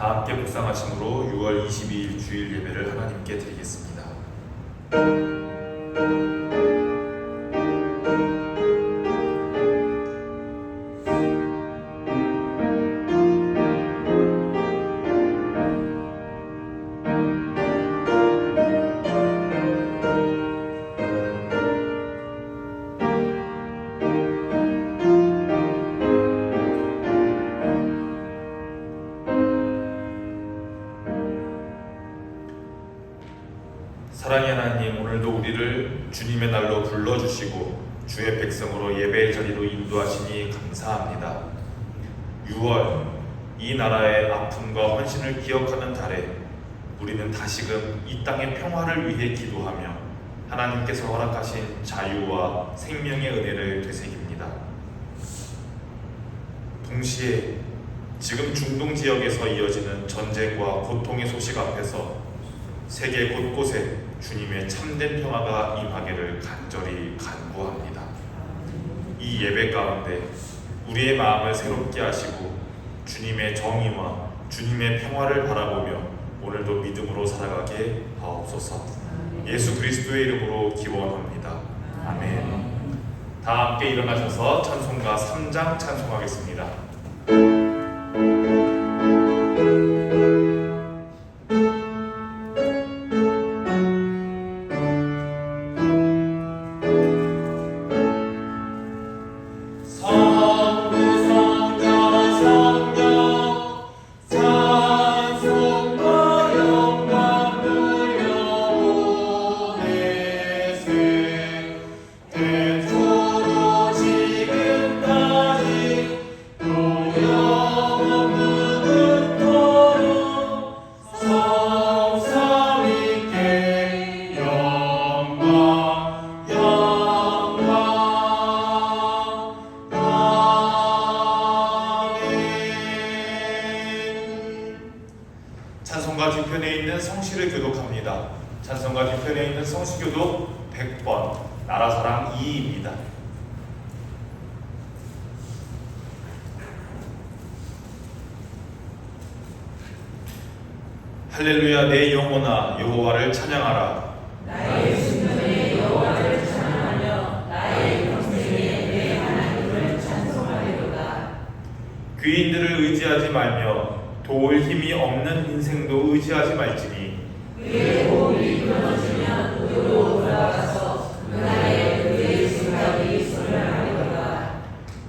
다 함께 묵상하심으로 6월 22일 주일 예배를 하나님께 드리겠습니다. 사랑의 하나님, 오늘도 우리를 주님의 날로 불러주시고 주의 백성으로 예배의 자리로 인도하시니 감사합니다. 6월, 이 나라의 아픔과 헌신을 기억하는 달에 우리는 다시금 이 땅의 평화를 위해 기도하며 하나님께서 허락하신 자유와 생명의 은혜를 되새깁니다. 동시에 지금 중동 지역에서 이어지는 전쟁과 고통의 소식 앞에서 세계 곳곳에 주님의 참된 평화가 임하기를 간절히 간구합니다. 이 예배 가운데 우리의 마음을 새롭게 하시고 주님의 정의와 주님의 평화를 바라보며 오늘도 믿음으로 살아가게 하옵소서. 예수 그리스도의 이름으로 기원합니다. 아멘. 다 함께 일어나셔서 찬송가 3장 찬송하겠습니다. 찬송가 뒤편에 있는 성시를 교독합니다. 찬송가 뒤편에 있는 성시 교독 100번 나라사랑 2입니다. 할렐루야, 내 영혼아 여호와를 찬양하라. 나의 심령에 여호와를 찬양하며 나의 평생에 내 하나님을 찬송하리로다. 귀인들을 의지하지 말며 도울 힘이 없는 인생도 의지하지 말지니 그의 호흡이 끊어지면 우리로 돌아가서 그날에 그의 생각이 소멸하리로다.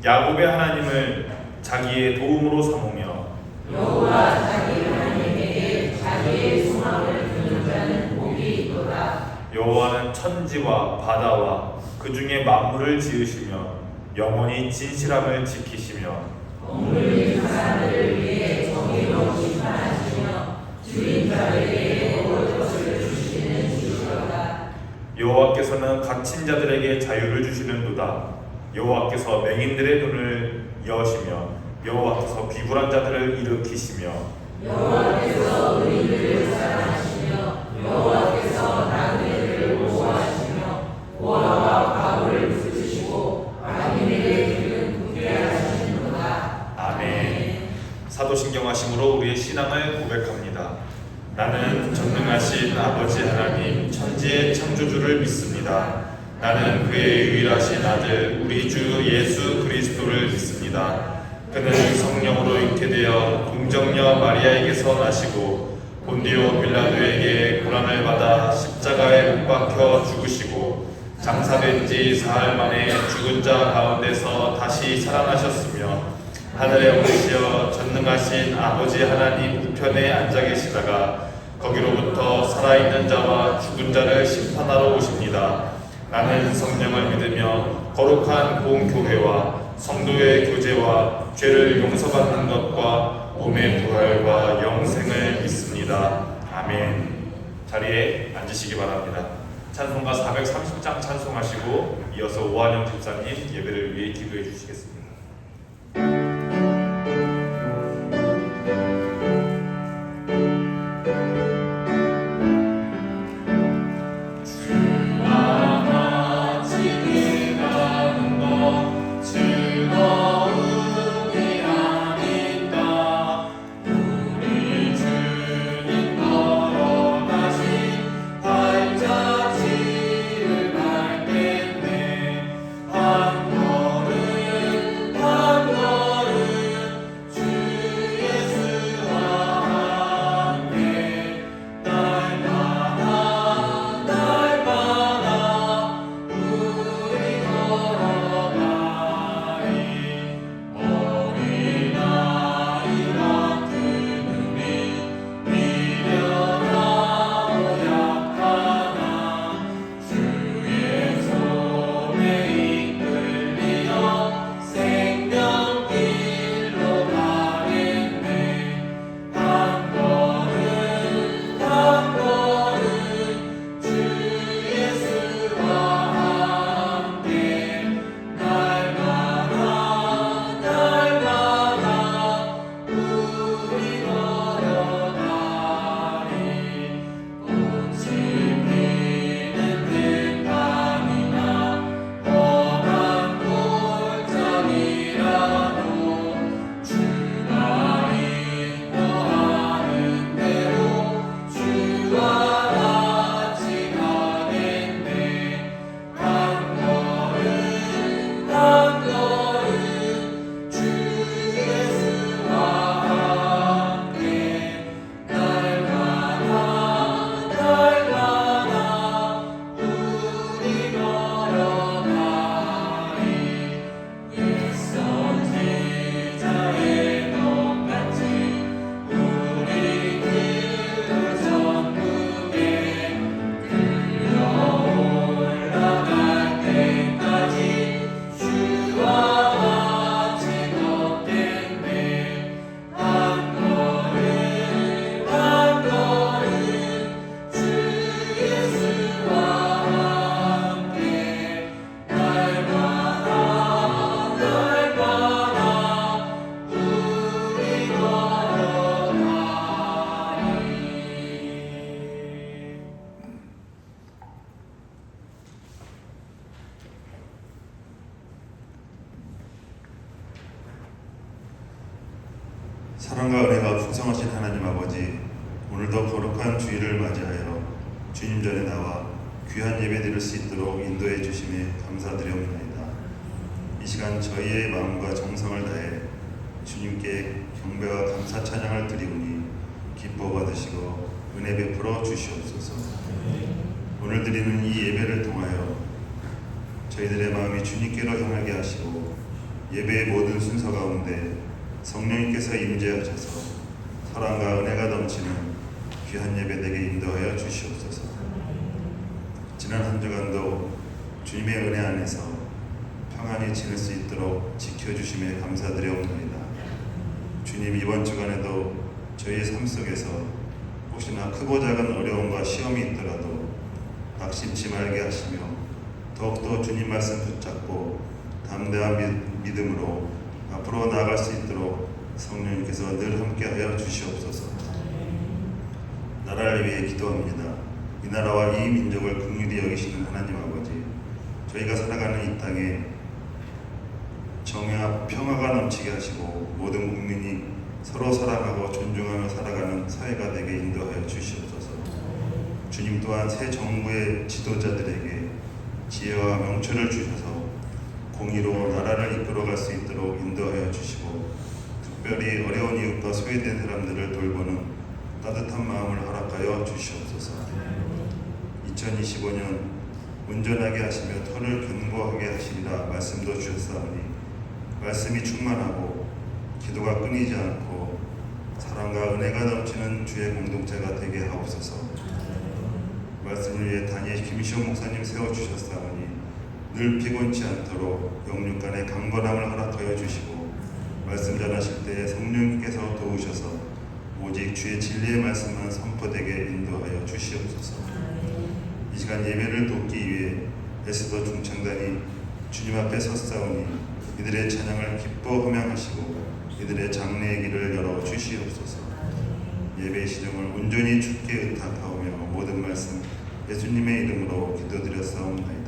야곱의 하나님을 자기의 도움으로 삼으며 여호와 자기 하나님에게 자기의 소망을 두는 자는 복이 있도다. 여호와는 천지와 바다와 그 중에 만물을 지으시며 영원히 진실함을 지키시며 억눌린 사람들을 위해 정의로 심판하시며 주인자들에게 먹을 것을 주시는 주시로다. 여호와께서는 갇힌 자들에게 자유를 주시는도다. 여호와께서 맹인들의 눈을 여시며 여호와께서 비굴한 자들을 일으키시며 여호와께서 의인들을 사랑하시며 여호와께서 나그네들을 보호하시며 고아와 과부를 붙드시고 악인에게 길은 굳게 하시는도다. 아멘. 사도신경하심으로 우리의 신앙을 고백합니다. 나는 전능하신 아버지 하나님 천지의 창조주를 믿습니다. 나는 그의 유일하신 아들 우리 주 예수 그리스도를 믿습니다. 그는 성령으로 잉태되어 동정녀 마리아에게서 나시고 본디오 빌라도에게 고난을 받아 십자가에 못 박혀 죽으시고 장사된 지 사흘 만에 죽은 자 가운데서 다시 살아나셨으며 하늘에 오르시어 전능하신 아버지 하나님 우편에 앉아 계시다가 거기로부터 살아있는 자와 죽은 자를 심판하러 오십니다. 나는 성령을 믿으며 거룩한 공교회와 성도의 교제와 죄를 용서받는 것과 몸의 부활과 영생을 믿습니다. 아멘. 자리에 앉으시기 바랍니다. 찬송가 430장 찬송하시고 이어서 오한영 집사님 예배를 위해 기도해 주시겠습니다. 즐거움이 아니다. 우리 사랑과 은혜가 풍성하신 하나님 아버지, 오늘도 거룩한 주일을 맞이하여 주님 전에 나와 귀한 예배 드릴 수 있도록 인도해 주심에 감사드려옵나이다. 이 시간 저희의 마음과 정성을 다해 주님께 경배와 감사 찬양을 드리오니 기뻐 받으시고 은혜 베풀어 주시옵소서. 오늘 드리는 이 예배를 통하여 저희들의 마음이 주님께로 향하게 하시고 예배의 모든 순서 가운데 성령님께서 임재하셔서 사랑과 은혜가 넘치는 귀한 예배 되게 인도하여 주시옵소서. 지난 한 주간도 주님의 은혜 안에서 평안히 지낼 수 있도록 지켜주심에 감사드려옵나이다. 주님, 이번 주간에도 저희의 삶 속에서 혹시나 크고 작은 어려움과 시험이 있더라도 낙심치 말게 하시며 더욱더 주님 말씀 붙잡고 담대한 믿음으로 앞으로 나아갈 수 있도록 성령님께서 늘 함께하여 주시옵소서. 나라를 위해 기도합니다. 이 나라와 이 민족을 긍휼히 여기시는 하나님 아버지, 저희가 살아가는 이 땅에 정의와 평화가 넘치게 하시고 모든 국민이 서로 사랑하고 존중하며 살아가는 사회가 되게 인도하여 주시옵소서. 주님 또한 새 정부의 지도자들에게 지혜와 명철을 주셔서 공의로 나라를 이끌어갈 수 있도록 인도하여 주시고 특별히 어려운 이웃과 소외된 사람들을 돌보는 따뜻한 마음을 허락하여 주시옵소서. 2025년 온전하게 하시며 터를 견고하게 하시리라 말씀도 주셨사오니 말씀이 충만하고 기도가 끊이지 않고 사랑과 은혜가 넘치는 주의 공동체가 되게 하옵소서. 말씀을 위해 다니엘 김시호 목사님 세워주셨사오니 늘 피곤치 않도록 영육간의 강건함을 허락하여 주시고 말씀 전하실 때에 성령님께서 도우셔서 오직 주의 진리의 말씀만 선포되게 인도하여 주시옵소서. 이 시간 예배를 돕기 위해 에스더 중창단이 주님 앞에 섰사오니 이들의 찬양을 기뻐 흠양하시고 이들의 장래의 길을 열어 주시옵소서. 예배의 시정을 온전히 주께 의탁하오며 모든 말씀 예수님의 이름으로 기도드렸사옵나이다.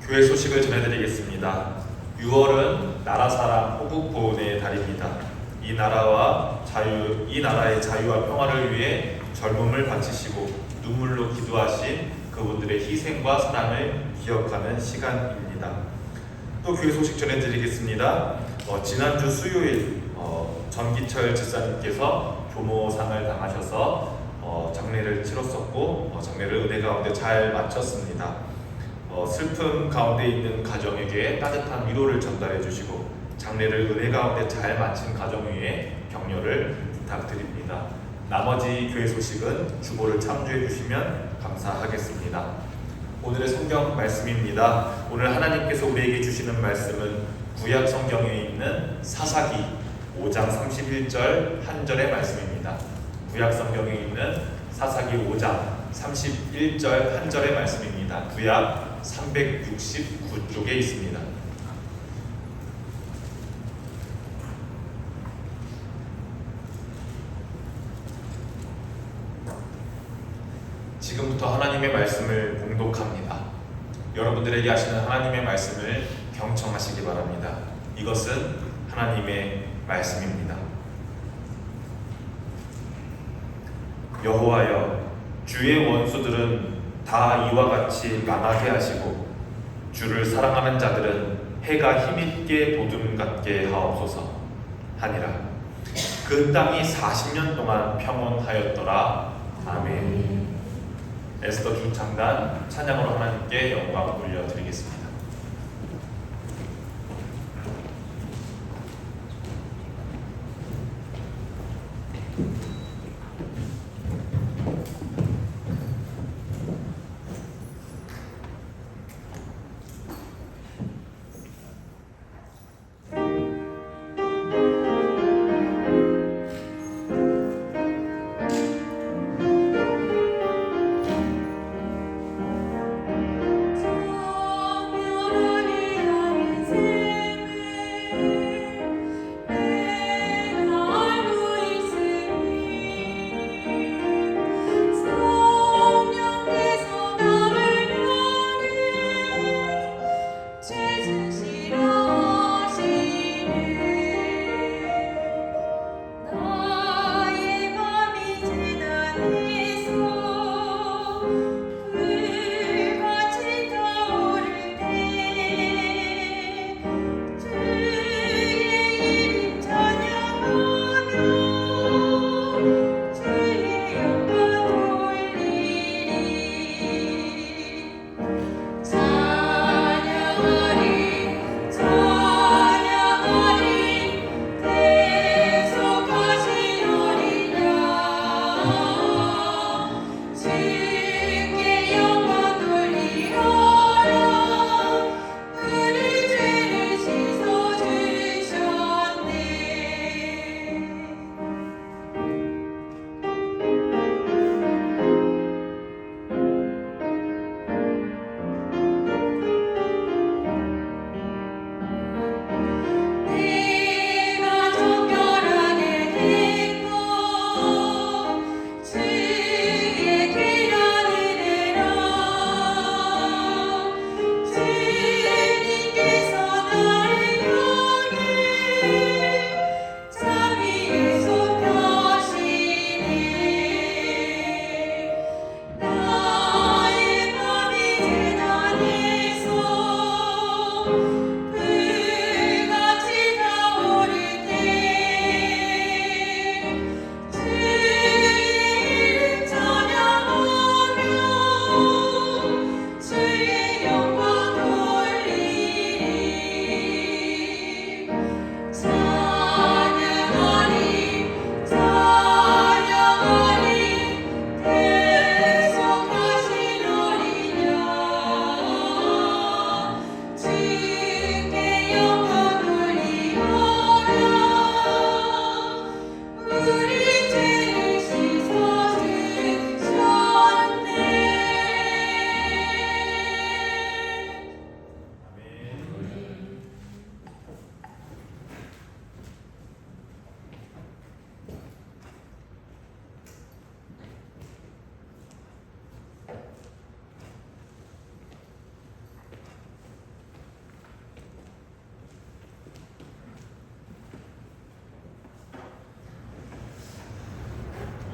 교회 소식을 전해드리겠습니다. 6월은 나라 사랑 호국 보훈의 달입니다. 이 나라의 자유와 평화를 위해 젊음을 바치시고 눈물로 기도하신 그분들의 희생과 사랑을 기억하는 시간입니다. 또 교회 소식 전해드리겠습니다. 지난주 수요일 전기철 집사님께서 교모상을 당하셔서 장례를 치렀었고 장례를 은혜 가운데 잘 마쳤습니다. 슬픔 가운데 있는 가정에게 따뜻한 위로를 전달해 주시고 장례를 은혜 가운데 잘 마친 가정 위에 격려를 부탁드립니다. 나머지 교회 소식은 주보를 참조해 주시면 감사하겠습니다. 오늘의 성경 말씀입니다. 오늘 하나님께서 우리에게 주시는 말씀은 구약 성경에 있는 사사기 5장 31절 한절의 말씀입니다. 구약 성경에 있는 사사기 5장 31절 한절의 말씀입니다. 구약 369쪽에 있습니다. 지금부터 하나님의 말씀을 봉독합니다. 여러분들에게 하시는 하나님의 말씀을 경청하시기 바랍니다. 이것은 하나님의 말씀입니다. 여호와여, 주의 원수들은 다 이와 같이 망하게 하시고 주를 사랑하는 자들은 해가 힘있게 도둠 같게 하옵소서 하니라. 그 땅이 40년 동안 평온하였더라. 아멘. 에스더 중창단 찬양으로 하나님께 영광 올려드리겠습니다.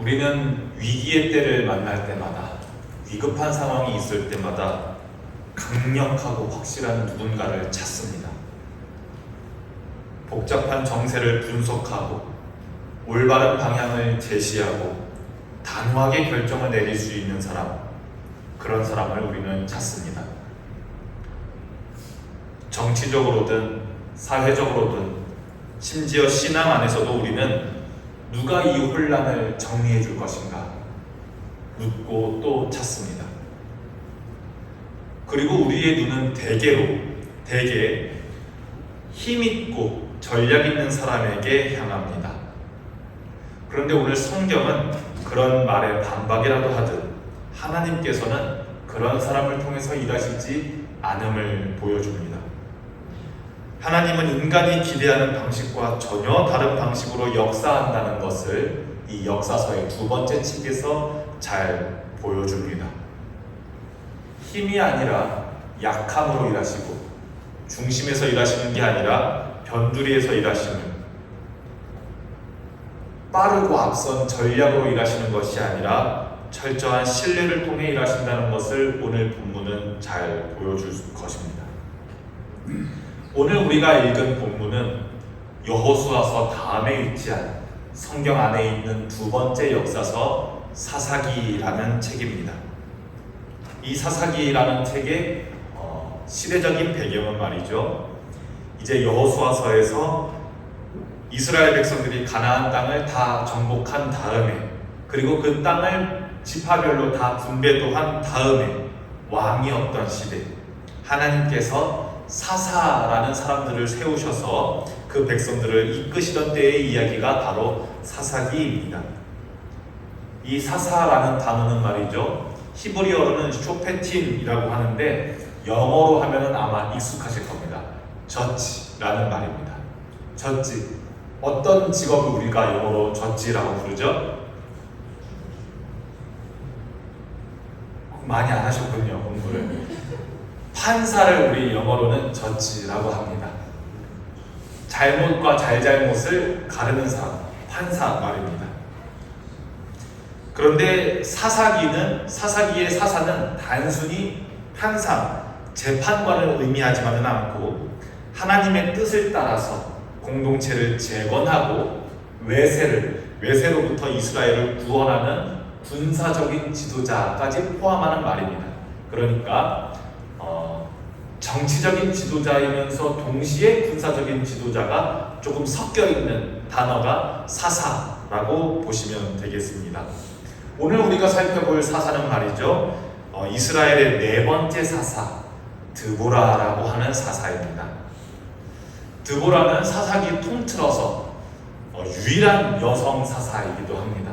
우리는 위기의 때를 만날 때마다, 위급한 상황이 있을 때마다 강력하고 확실한 누군가를 찾습니다. 복잡한 정세를 분석하고 올바른 방향을 제시하고 단호하게 결정을 내릴 수 있는 사람, 그런 사람을 우리는 찾습니다. 정치적으로든 사회적으로든 심지어 신앙 안에서도 우리는 누가 이 혼란을 정리해 줄 것인가 묻고 또 찾습니다. 그리고 우리의 눈은 대개 힘있고 전략 있는 사람에게 향합니다. 그런데 오늘 성경은 그런 말에 반박이라도 하듯 하나님께서는 그런 사람을 통해서 일하시지 않음을 보여줍니다. 하나님은 인간이 기대하는 방식과 전혀 다른 방식으로 역사한다는 것을 이 역사서의 두 번째 책에서 잘 보여줍니다. 힘이 아니라 약함으로 일하시고 중심에서 일하시는 게 아니라 변두리에서 일하시는, 빠르고 앞선 전략으로 일하시는 것이 아니라 철저한 신뢰를 통해 일하신다는 것을 오늘 본문은 잘 보여줄 것입니다. 오늘 우리가 읽은 본문은 여호수아서 다음에 위치한 성경 안에 있는 두 번째 역사서 사사기라는 책입니다. 이 사사기라는 책의 시대적인 배경은 말이죠, 이제 여호수아서에서 이스라엘 백성들이 가나안 땅을 다 정복한 다음에, 그리고 그 땅을 지파별로 다 분배도 한 다음에 왕이 없던 시대, 하나님께서 사사라는 사람들을 세우셔서 그 백성들을 이끄시던 때의 이야기가 바로 사사기입니다. 이 사사라는 단어는 말이죠, 히브리어로는 쇼페틴이라고 하는데 영어로 하면은 아마 익숙하실 겁니다. 저지라는 말입니다. 저지. 어떤 직업을 우리가 영어로 저지라고 부르죠? 많이 안 하셨군요, 공부를. 판사를 우리 영어로는 저지라고 합니다. 잘못과 잘잘못을 가르는 사람, 판사 말입니다. 그런데 사사기의 사사는 단순히 판상, 재판관을 의미하지만은 않고 하나님의 뜻을 따라서 공동체를 재건하고 외세로부터 이스라엘을 구원하는 군사적인 지도자까지 포함하는 말입니다. 그러니까 정치적인 지도자이면서 동시에 군사적인 지도자가 조금 섞여 있는 단어가 사사라고 보시면 되겠습니다. 오늘 우리가 살펴볼 사사는 말이죠, 이스라엘의 네 번째 사사 드보라라고 하는 사사입니다. 드보라는 사사기 통틀어서 유일한 여성 사사이기도 합니다.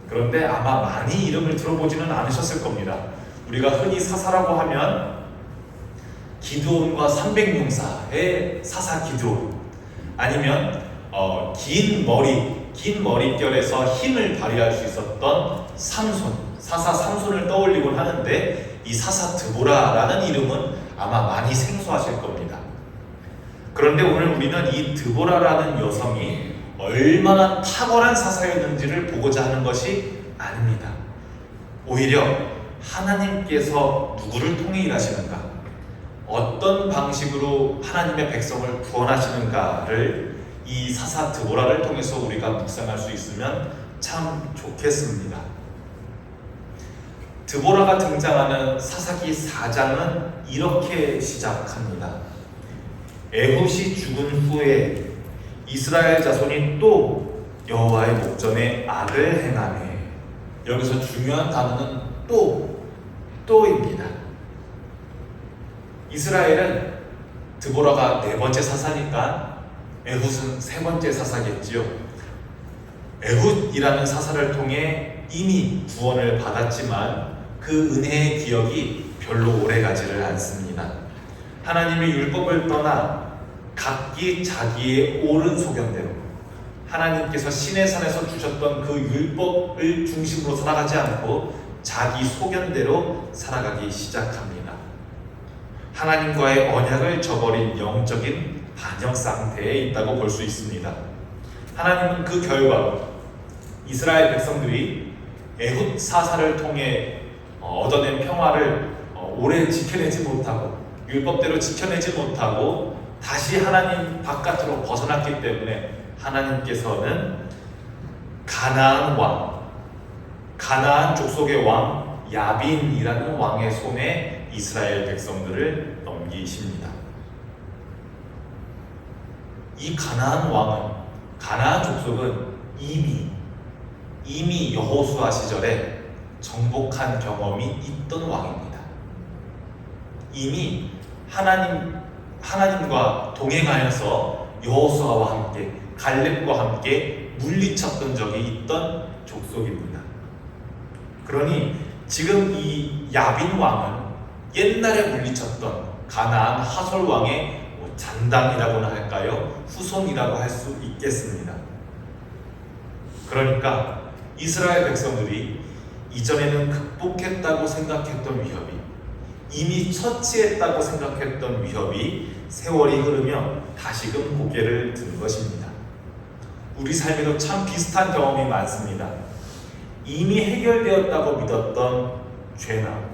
그런데 아마 많이 이름을 들어보지는 않으셨을 겁니다. 우리가 흔히 사사라고 하면 기드온과 300용사의 사사 기드온, 아니면 긴 머릿결에서 힘을 발휘할 수 있었던 사사 삼손을 떠올리곤 하는데, 이 사사 드보라라는 이름은 아마 많이 생소하실 겁니다. 그런데 오늘 우리는 이 드보라라는 여성이 얼마나 탁월한 사사였는지를 보고자 하는 것이 아닙니다. 오히려 하나님께서 누구를 통해 일하시는가, 어떤 방식으로 하나님의 백성을 구원하시는가를 이 사사 드보라를 통해서 우리가 묵상할 수 있으면 참 좋겠습니다. 드보라가 등장하는 사사기 4장은 이렇게 시작합니다. 에훗이 죽은 후에 이스라엘 자손이 또 여호와의 목전에 악을 행하네. 여기서 중요한 단어는 또입니다. 이스라엘은 드보라가 네 번째 사사니까 에훗은 세 번째 사사겠지요. 에훗이라는 사사를 통해 이미 구원을 받았지만 그 은혜의 기억이 별로 오래가지를 않습니다. 하나님의 율법을 떠나 각기 자기의 옳은 소견대로 하나님께서 시내산에서 주셨던 그 율법을 중심으로 살아가지 않고 자기 소견대로 살아가기 시작합니다. 하나님과의 언약을 저버린 영적인 반역 상태에 있다고 볼 수 있습니다. 하나님은 그 결과 이스라엘 백성들이 에훗 사사를 통해 얻어낸 평화를 오래 지켜내지 못하고 율법대로 지켜내지 못하고 다시 하나님 바깥으로 벗어났기 때문에 하나님께서는 가나안 족속의 왕 야빈이라는 왕의 손에 이스라엘 백성들을 넘기십니다. 이 가나안 족속은 이미 여호수아 시절에 정복한 경험이 있던 왕입니다. 이미 하나님과 동행하여서 여호수아와 함께 갈렙과 함께 물리쳤던 적이 있던 족속입니다. 그러니 지금 이 야빈 왕은 옛날에 물리쳤던 가나안 하솔 왕의 잔당이라고나 할까요? 후손이라고 할 수 있겠습니다. 그러니까 이스라엘 백성들이 이전에는 극복했다고 생각했던 위협이, 이미 처치했다고 생각했던 위협이 세월이 흐르며 다시금 고개를 든 것입니다. 우리 삶에도 참 비슷한 경험이 많습니다. 이미 해결되었다고 믿었던 죄나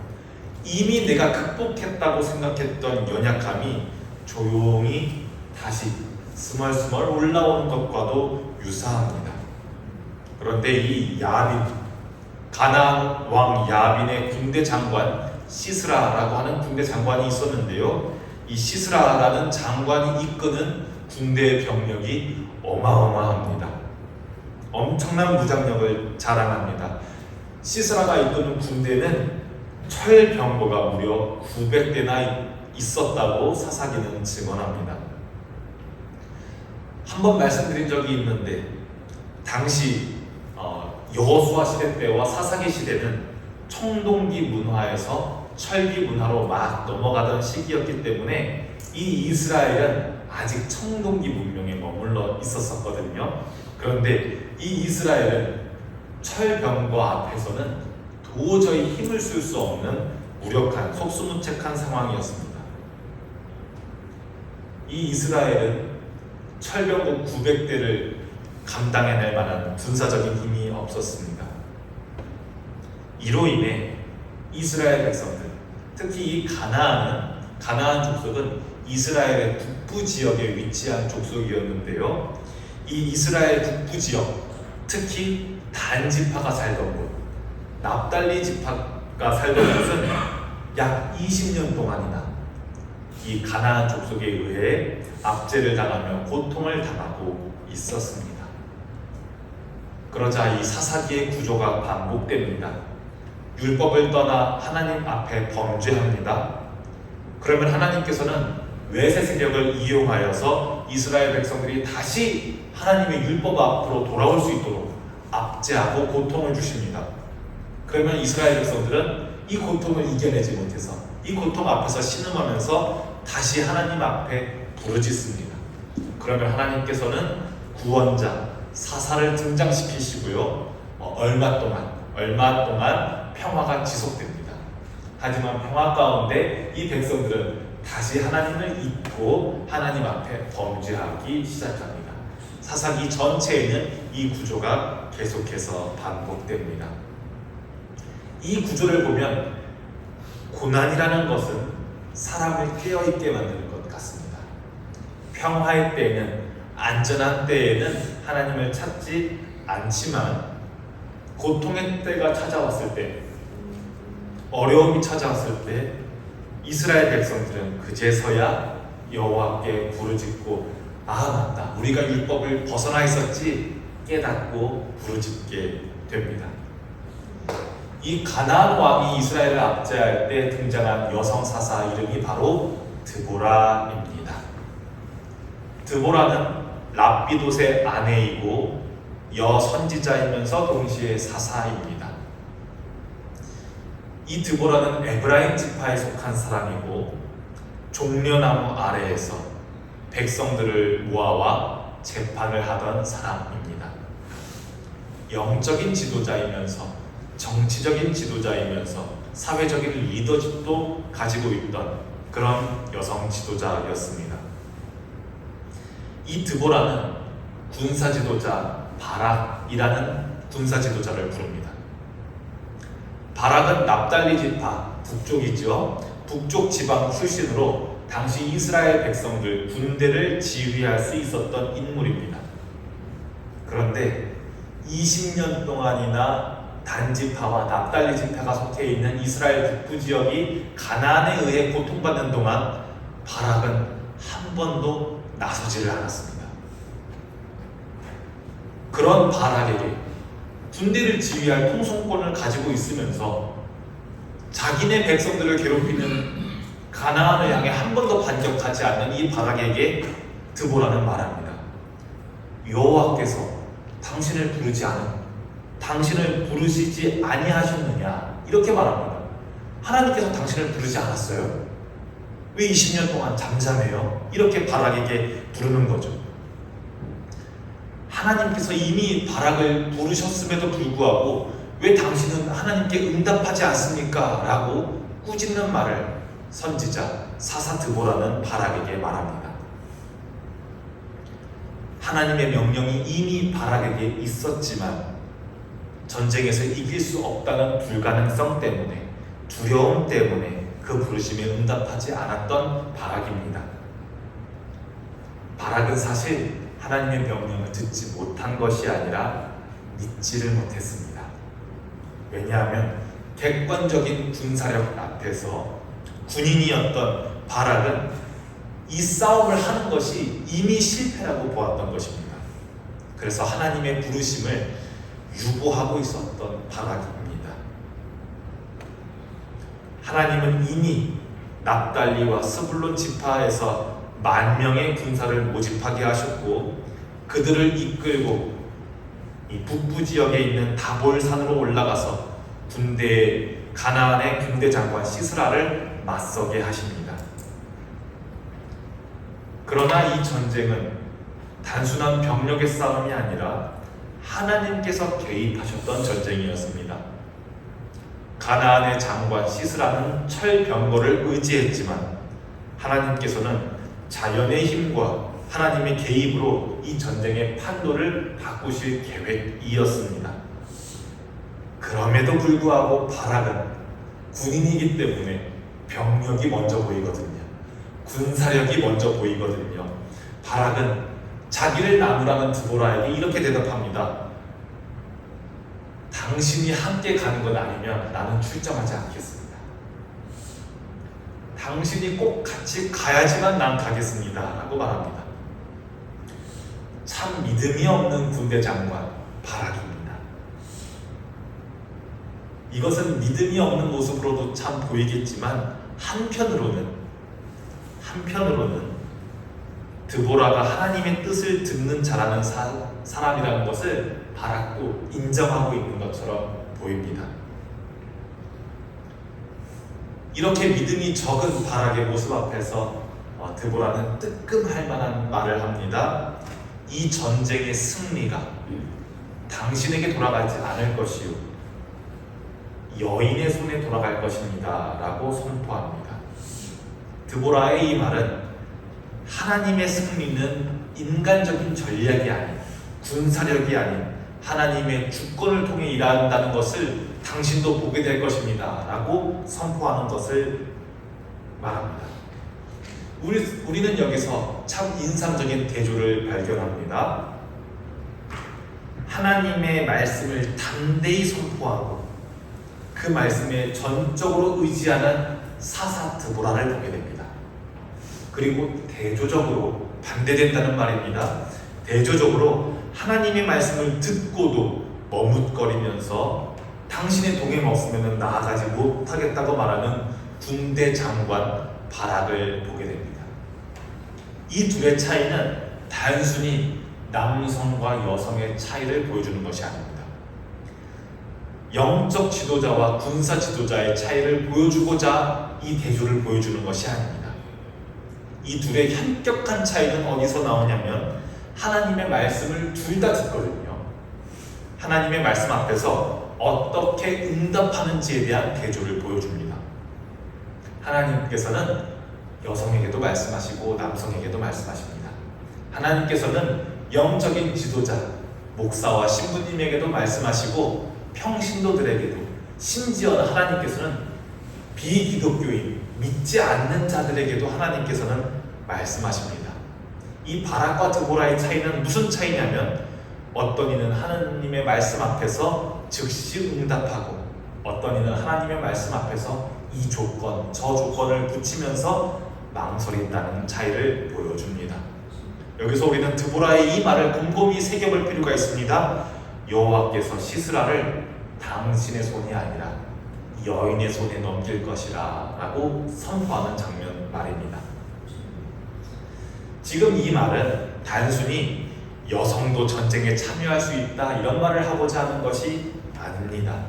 이미 내가 극복했다고 생각했던 연약함이 조용히 다시 스멀스멀 올라오는 것과도 유사합니다. 그런데 이 가나안 왕 야빈의 군대 장관 시스라라고 하는 군대 장관이 있었는데요. 이 시스라라는 장관이 이끄는 군대의 병력이 어마어마합니다. 엄청난 무장력을 자랑합니다. 시스라가 이끄는 군대는 철병거가 무려 900대나 있었다고 사사기는 증언합니다. 한번 말씀드린 적이 있는데 당시 여호수아 시대 때와 사사기 시대는 청동기 문화에서 철기 문화로 막 넘어가던 시기였기 때문에 이 이스라엘은 아직 청동기 문명에 머물러 있었거든요. 그런데 이 이스라엘은 철병거 앞에서는 도저히 힘을 쓸 수 없는 무력한 속수무책한 상황이었습니다. 이 이스라엘은 철병거 900대를 감당해낼 만한 군사적인 힘이 없었습니다. 이로 인해 이스라엘 백성들, 특히 이 가나안 족속은 이스라엘의 북부 지역에 위치한 족속이었는데요. 이 이스라엘 북부 지역, 특히 단 지파가 살던 곳, 납달리 지파가 살던 곳은 약 20년 동안이나 이 가나안 족속에 의해 압제를 당하며 고통을 당하고 있었습니다. 그러자 이 사사기의 구조가 반복됩니다. 율법을 떠나 하나님 앞에 범죄합니다. 그러면 하나님께서는 외세 세력을 이용하여서 이스라엘 백성들이 다시 하나님의 율법 앞으로 돌아올 수 있도록 압제하고 고통을 주십니다. 그러면 이스라엘 백성들은 이 고통을 이겨내지 못해서 이 고통 앞에서 신음하면서 다시 하나님 앞에 부르짖습니다. 그러면 하나님께서는 구원자 사사를 등장시키시고요. 얼마 동안 평화가 지속됩니다. 하지만 평화 가운데 이 백성들은 다시 하나님을 잊고 하나님 앞에 범죄하기 시작합니다. 사사기 전체에는 이 구조가 계속해서 반복됩니다. 이 구조를 보면 고난이라는 것은 사람을 깨어있게 만드는 것 같습니다. 평화의 때에는, 안전한 때에는 하나님을 찾지 않지만 고통의 때가 찾아왔을 때, 어려움이 찾아왔을 때 이스라엘 백성들은 그제서야 여호와께 부르짖고 맞다, 우리가 율법을 벗어나 있었지 깨닫고 부르짖게 됩니다. 이 가나안 왕이 이스라엘을 압제할 때 등장한 여성 사사 이름이 바로 드보라입니다. 드보라는 랍비돗의 아내이고 여선지자이면서 동시에 사사입니다. 이 드보라는 에브라임 지파에 속한 사람이고 종려나무 아래에서 백성들을 모아와 재판을 하던 사람입니다. 영적인 지도자이면서 정치적인 지도자이면서 사회적인 리더십도 가지고 있던 그런 여성 지도자였습니다. 이 드보라는 군사 지도자 바락이라는 군사 지도자를 부릅니다. 바락은 납달리 지파, 북쪽이죠. 북쪽 지방 출신으로 당시 이스라엘 백성들 군대를 지휘할 수 있었던 인물입니다. 그런데 20년 동안이나 단지파와 납달리 지파가 속해 있는 이스라엘 북부 지역이 가나안에 의해 고통받는 동안 바락은 한 번도 나서지를 않았습니다. 그런 바락에게 군대를 지휘할 통솔권을 가지고 있으면서 자기네 백성들을 괴롭히는 가나안을 향해 한 번도 반격하지 않는 이 바락에게 드보라는 말합니다. 여호와께서 당신을 부르지 않은, 당신을 부르시지 아니하셨느냐, 이렇게 말합니다. 하나님께서 당신을 부르지 않았어요? 왜 20년 동안 잠잠해요? 이렇게 바락에게 부르는 거죠. 하나님께서 이미 바락을 부르셨음에도 불구하고 왜 당신은 하나님께 응답하지 않습니까? 라고 꾸짖는 말을 선지자 사사 드보라는 바락에게 말합니다. 하나님의 명령이 이미 바락에게 있었지만 전쟁에서 이길 수 없다는 불가능성 때문에, 두려움 때문에 그 부르심에 응답하지 않았던 바락입니다. 바락은 사실 하나님의 명령을 듣지 못한 것이 아니라 믿지를 못했습니다. 왜냐하면 객관적인 군사력 앞에서 군인이었던 바락은 이 싸움을 하는 것이 이미 실패라고 보았던 것입니다. 그래서 하나님의 부르심을 유보하고 있었던 바락입니다. 하나님은 이미 납달리와 스불론 지파에서 10,000명의 군사를 모집하게 하셨고 그들을 이끌고 이 북부 지역에 있는 다볼산으로 올라가서 가나안의 군대 장관 시스라를 맞서게 하십니다. 그러나 이 전쟁은 단순한 병력의 싸움이 아니라 하나님께서 개입하셨던 전쟁이었습니다. 가나안의 장관 시스라는 철병거를 의지했지만 하나님께서는 자연의 힘과 하나님의 개입으로 이 전쟁의 판도를 바꾸실 계획이었습니다. 그럼에도 불구하고 바락은 군인이기 때문에 병력이 먼저 보이거든요. 군사력이 먼저 보이거든요. 바락은 자기를 나누라는 드보라에게 이렇게 대답합니다. 당신이 함께 가는 것 아니면 나는 출정하지 않겠습니다. 당신이 꼭 같이 가야지만 난 가겠습니다. 라고 말합니다. 참 믿음이 없는 군대 장관 바락입니다. 이것은 믿음이 없는 모습으로도 참 보이겠지만 한편으로는 드보라가 하나님의 뜻을 듣는 자라는 사람이라는 것을 바락도 인정하고 있는 것처럼 보입니다. 이렇게 믿음이 적은 바락의 모습 앞에서 드보라는 뜨끔할 만한 말을 합니다. 이 전쟁의 승리가 당신에게 돌아가지 않을 것이요 여인의 손에 돌아갈 것입니다. 라고 선포합니다. 드보라의 이 말은 하나님의 승리는 인간적인 전략이 아닌, 군사력이 아닌 하나님의 주권을 통해 일한다는 것을 당신도 보게 될 것입니다. 라고 선포하는 것을 말합니다. 우리는 여기서 참 인상적인 대조를 발견합니다. 하나님의 말씀을 담대히 선포하고 그 말씀에 전적으로 의지하는 사사 드보라를 보게 됩니다. 그리고 대조적으로 반대된다는 말입니다. 대조적으로 하나님의 말씀을 듣고도 머뭇거리면서 당신의 동행 없으면 나아가지 못하겠다고 말하는 군대 장관 바락을 보게 됩니다. 이 둘의 차이는 단순히 남성과 여성의 차이를 보여주는 것이 아닙니다. 영적 지도자와 군사 지도자의 차이를 보여주고자 이 대조를 보여주는 것이 아닙니다. 이 둘의 현격한 차이는 어디서 나오냐면 하나님의 말씀을 둘 다 듣거든요. 하나님의 말씀 앞에서 어떻게 응답하는지에 대한 대조를 보여줍니다. 하나님께서는 여성에게도 말씀하시고 남성에게도 말씀하십니다. 하나님께서는 영적인 지도자, 목사와 신부님에게도 말씀하시고 평신도들에게도 심지어는 하나님께서는 비기독교인, 믿지 않는 자들에게도 하나님께서는 말씀하십니다. 이 바락과 드보라의 차이는 무슨 차이냐면, 어떤 이는 하나님의 말씀 앞에서 즉시 응답하고, 어떤 이는 하나님의 말씀 앞에서 이 조건, 저 조건을 붙이면서 망설인다는 차이를 보여줍니다. 여기서 우리는 드보라의 이 말을 곰곰이 새겨볼 필요가 있습니다. 여호와께서 시스라를 당신의 손이 아니라 여인의 손에 넘길 것이라 라고 선포하는 장면 말입니다. 지금 이 말은 단순히 여성도 전쟁에 참여할 수 있다 이런 말을 하고자 하는 것이 아닙니다.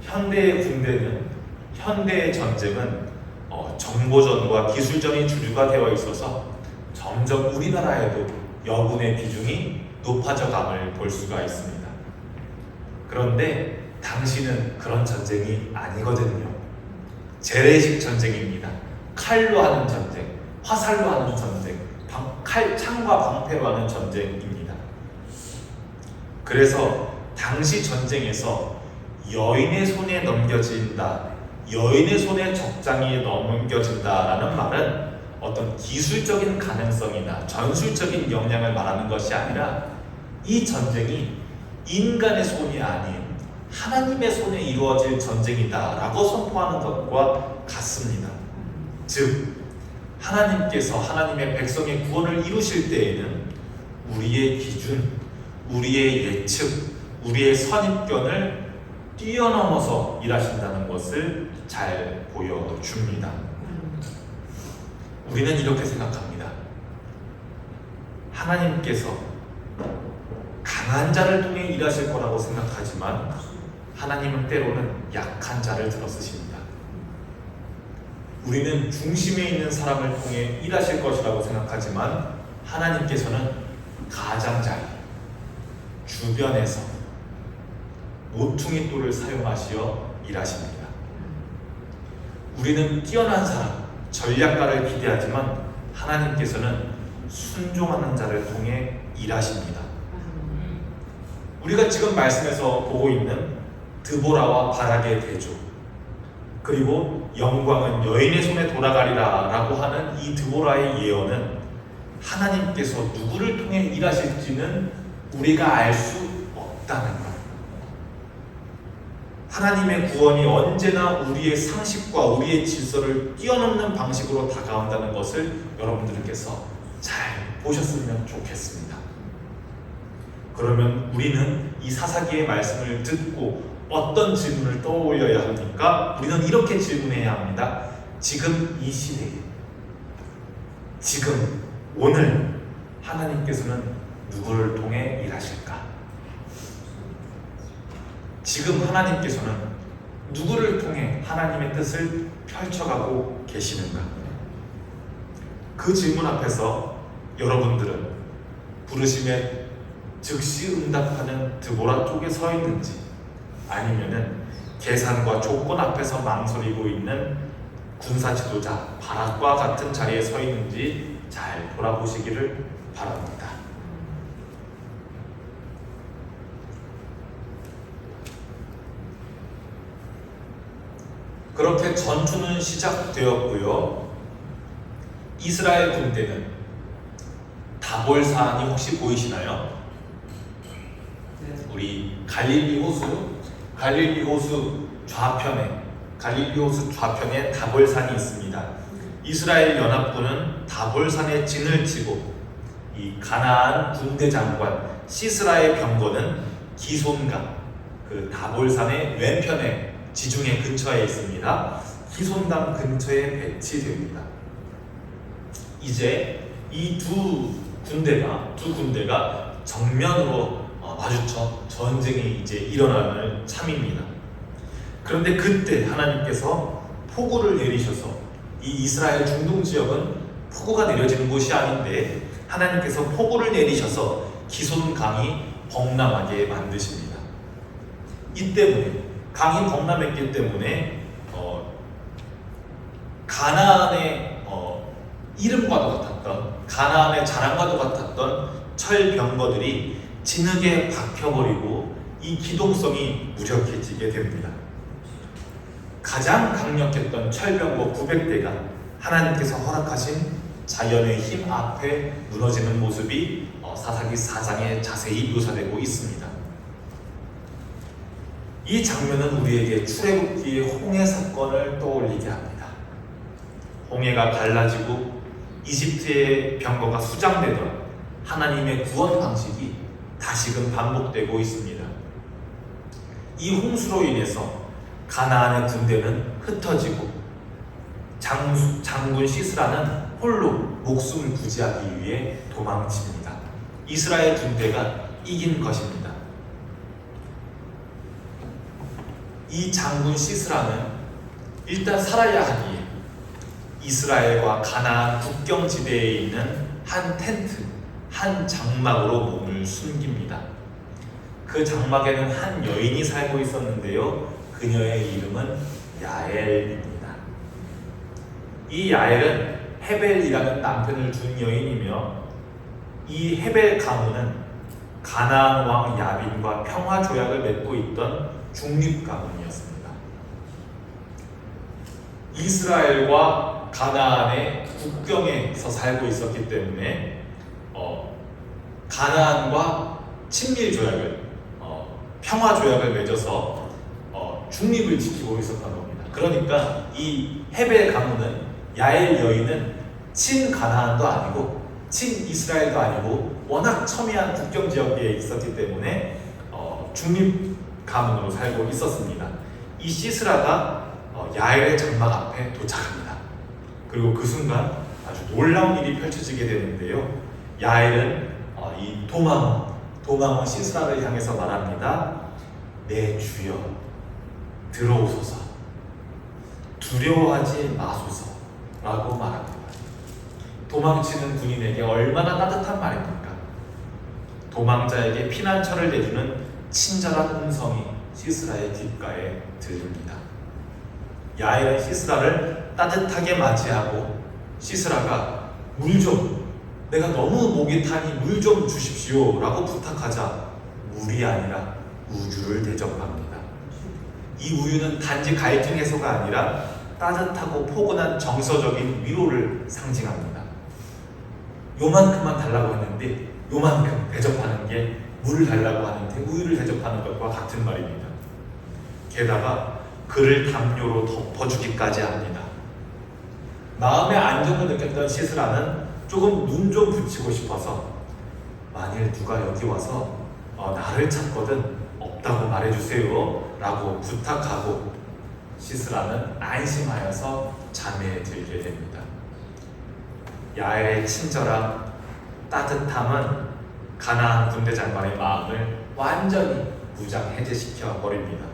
현대의 군대는, 현대의 전쟁은 정보전과 기술전이 주류가 되어 있어서 점점 우리나라에도 여군의 비중이 높아져감을 볼 수가 있습니다. 그런데 당시는 그런 전쟁이 아니거든요. 재래식 전쟁입니다. 칼로 하는 전쟁, 화살로 하는 전쟁, 창과 방패로 하는 전쟁입니다. 그래서 당시 전쟁에서 여인의 손에 넘겨진다, 여인의 손에 적장이 넘겨진다라는 말은 어떤 기술적인 가능성이나 전술적인 역량을 말하는 것이 아니라 이 전쟁이 인간의 손이 아닌 하나님의 손에 이루어질 전쟁이다라고 선포하는 것과 같습니다. 즉, 하나님께서 하나님의 백성의 구원을 이루실 때에는 우리의 기준, 우리의 예측, 우리의 선입견을 뛰어넘어서 일하신다는 것을 잘 보여줍니다. 우리는 이렇게 생각합니다. 하나님께서 강한 자를 통해 일하실 거라고 생각하지만 하나님은 때로는 약한 자를 들어 쓰십니다. 우리는 중심에 있는 사람을 통해 일하실 것이라고 생각하지만 하나님께서는 가장자리, 주변에서 모퉁이 돌을 사용하시어 일하십니다. 우리는 뛰어난 사람, 전략가를 기대하지만 하나님께서는 순종하는 자를 통해 일하십니다. 우리가 지금 말씀에서 보고 있는 드보라와 바락의 대조, 그리고 영광은 여인의 손에 돌아가리라 라고 하는 이 드보라의 예언은 하나님께서 누구를 통해 일하실지는 우리가 알 수 없다는 것. 하나님의 구원이 언제나 우리의 상식과 우리의 질서를 뛰어넘는 방식으로 다가온다는 것을 여러분들께서 잘 보셨으면 좋겠습니다. 그러면 우리는 이 사사기의 말씀을 듣고 어떤 질문을 떠올려야 합니까? 우리는 이렇게 질문해야 합니다. 지금 이 시대에, 지금 오늘 하나님께서는 누구를 통해 일하실까? 지금 하나님께서는 누구를 통해 하나님의 뜻을 펼쳐가고 계시는가? 그 질문 앞에서 여러분들은 부르심에 즉시 응답하는 드보라 쪽에 서 있는지, 아니면은 계산과 조건 앞에서 망설이고 있는 군사 지도자 바락과 같은 자리에 서 있는지 잘 돌아보시기를 바랍니다. 그렇게 전투는 시작되었고요. 이스라엘 군대는 다볼산이 혹시 보이시나요? 우리 갈릴리 호수 좌편에 다볼산이 있습니다. 이스라엘 연합군은 다볼산에 진을 치고 이 가나안 군대 장관 시스라의 병거는 기손강, 그 다볼산의 왼편에 지중해 근처에 있습니다. 기손강 근처에 배치됩니다. 이제 이 두 군대가 정면으로 마주쳐 전쟁이 이제 일어나는 참입니다. 그런데 그때 하나님께서 폭우를 내리셔서 이 이스라엘 중동 지역은 폭우가 내려지는 곳이 아닌데 하나님께서 폭우를 내리셔서 기손강이 범람하게 만드십니다. 이 때문에 강이 범람했기 때문에 가나안의 이름과도 같았던, 가나안의 자랑과도 같았던 철병거들이 진흙에 박혀버리고 이 기동성이 무력해지게 됩니다. 가장 강력했던 철병거 900대가 하나님께서 허락하신 자연의 힘 앞에 무너지는 모습이 사사기 4장에 자세히 묘사되고 있습니다. 이 장면은 우리에게 출애굽기의 홍해 사건을 떠올리게 합니다. 홍해가 갈라지고 이집트의 병거가 수장되던 하나님의 구원 방식이 다시금 반복되고 있습니다. 이 홍수로 인해서 가나안의 군대는 흩어지고 장군 시스라는 홀로 목숨을 부지하기 위해 도망칩니다. 이스라엘 군대가 이긴 것입니다. 이 장군 시스라는 일단 살아야 하기에 이스라엘과 가나안 국경지대에 있는 한 텐트, 한 장막으로 몸을 숨깁니다. 그 장막에는 한 여인이 살고 있었는데요. 그녀의 이름은 야엘입니다. 이 야엘은 헤벨이라는 남편을 둔 여인이며 이 헤벨 가문은 가나안 왕 야빈과 평화 조약을 맺고 있던 중립 가문이었습니다. 이스라엘과 가나안의 국경에서 살고 있었기 때문에 가나안과 친밀 조약을 평화 조약을 맺어서 중립을 지키고 있었던 겁니다. 그러니까 이 헤벨 가문은 야엘 여인은 친 가나안도 아니고 친 이스라엘도 아니고 워낙 첨예한 국경 지역에 있었기 때문에 중립 가문으로 살고 있었습니다. 이 시스라가 야엘의 장막 앞에 도착합니다. 그리고 그 순간 아주 놀라운 일이 펼쳐지게 되는데요. 야엘은 이 도망원 시스라를 향해서 말합니다. 내 주여 들어오소서, 두려워하지 마소서 라고 말합니다. 도망치는 군인에게 얼마나 따뜻한 말입니까? 도망자에게 피난처를 내주는 친절한 음성이 시스라의 귓가에 들립니다. 야엘은 시스라를 따뜻하게 맞이하고 시스라가 내가 너무 목이 타니 물 좀 주십시오 라고 부탁하자 물이 아니라 우유를 대접합니다. 이 우유는 단지 갈증 해소가 아니라 따뜻하고 포근한 정서적인 위로를 상징합니다. 요만큼만 달라고 했는데 요만큼 대접하는 게 물을 달라고 하는데 우유를 대접하는 것과 같은 말입니다. 게다가 그를 담요로 덮어주기까지 합니다. 마음의 안정을 느꼈던 시스라는 조금 눈 좀 붙이고 싶어서 만일 누가 여기 와서 나를 찾거든 없다고 말해주세요 라고 부탁하고 시스라는 안심하여서 잠에 들게 됩니다. 야엘의 친절함, 따뜻함은 가나안 군대 장관의 마음을 완전히 무장해제시켜 버립니다.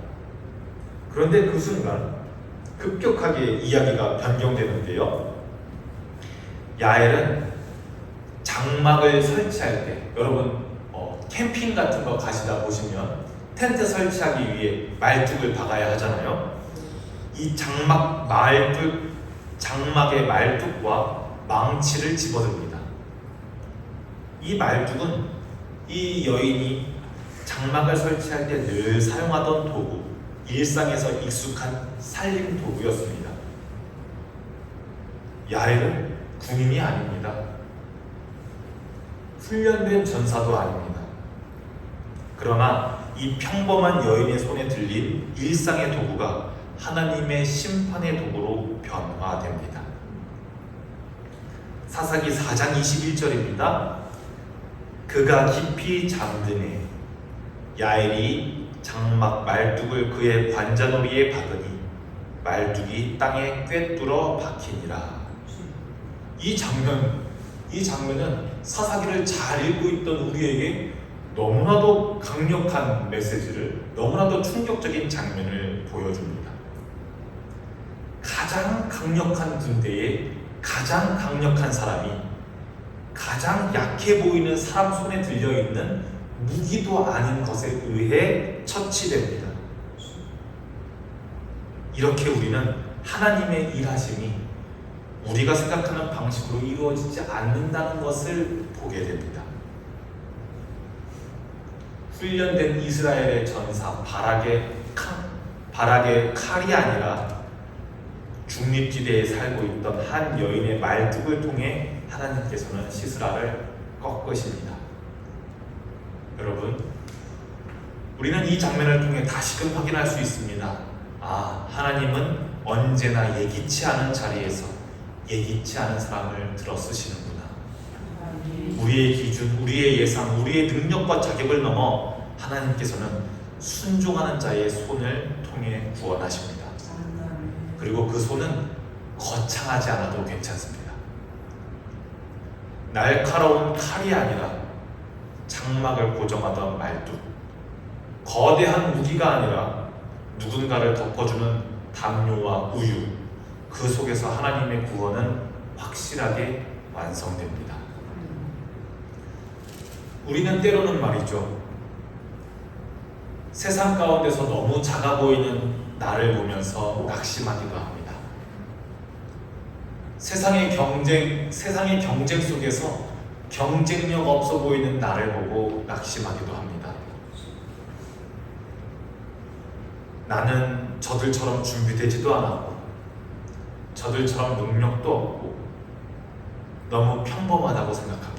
그런데 그 순간 급격하게 이야기가 변경되는데요. 야엘은 장막을 설치할 때, 여러분 캠핑 같은 거 가시다 보시면 텐트 설치하기 위해 말뚝을 박아야 하잖아요. 이 장막의 말뚝과 망치를 집어듭니다. 이 말뚝은 이 여인이 장막을 설치할 때 늘 사용하던 도구, 일상에서 익숙한 살림 도구였습니다. 야엘은 군인이 아닙니다. 훈련된 전사도 아닙니다. 그러나 이 평범한 여인의 손에 들린 일상의 도구가 하나님의 심판의 도구로 변화됩니다. 사사기 4장 21절입니다. 그가 깊이 잠드네 야엘이 장막 말뚝을 그의 관자놀이에 박으니 말뚝이 땅에 꿰뚫어 박히니라. 이 장면은 사사기를 잘 읽고 있던 우리에게 너무나도 강력한 메시지를, 너무나도 충격적인 장면을 보여줍니다. 가장 강력한 군대에 가장 강력한 사람이 가장 약해 보이는 사람 손에 들려있는 무기도 아닌 것에 의해 처치됩니다. 이렇게 우리는 하나님의 일하심이 우리가 생각하는 방식으로 이루어지지 않는다는 것을 보게 됩니다. 훈련된 이스라엘의 전사 바락의 칼이 아니라 중립지대에 살고 있던 한 여인의 말뚝을 통해 하나님께서는 시스라를 꺾으십니다. 여러분, 우리는 이 장면을 통해 다시금 확인할 수 있습니다. 하나님은 언제나 예기치 않은 자리에서 예기치 않은 사람을 들어 쓰시는구나. 우리의 기준, 우리의 예상, 우리의 능력과 자격을 넘어 하나님께서는 순종하는 자의 손을 통해 구원하십니다. 그리고 그 손은 거창하지 않아도 괜찮습니다. 날카로운 칼이 아니라 장막을 고정하던 말뚝, 거대한 무기가 아니라 누군가를 덮어주는 담요와 우유, 그 속에서 하나님의 구원은 확실하게 완성됩니다. 우리는 때로는 말이죠, 세상 가운데서 너무 작아 보이는 나를 보면서 낙심하기도 합니다. 세상의 경쟁 속에서 경쟁력 없어 보이는 나를 보고 낙심하기도 합니다. 나는 저들처럼 준비되지도 않았고 저들처럼 능력도 없고 너무 평범하다고 생각합니다.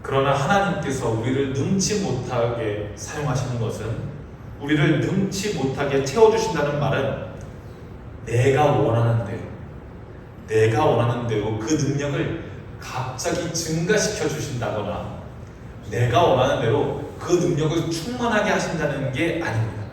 그러나 하나님께서 우리를 능치 못하게 사용하시는 것은, 우리를 능치 못하게 채워주신다는 말은 내가 원하는 대로 그 능력을 갑자기 증가시켜 주신다거나 내가 원하는 대로 그 능력을 충만하게 하신다는 게 아닙니다.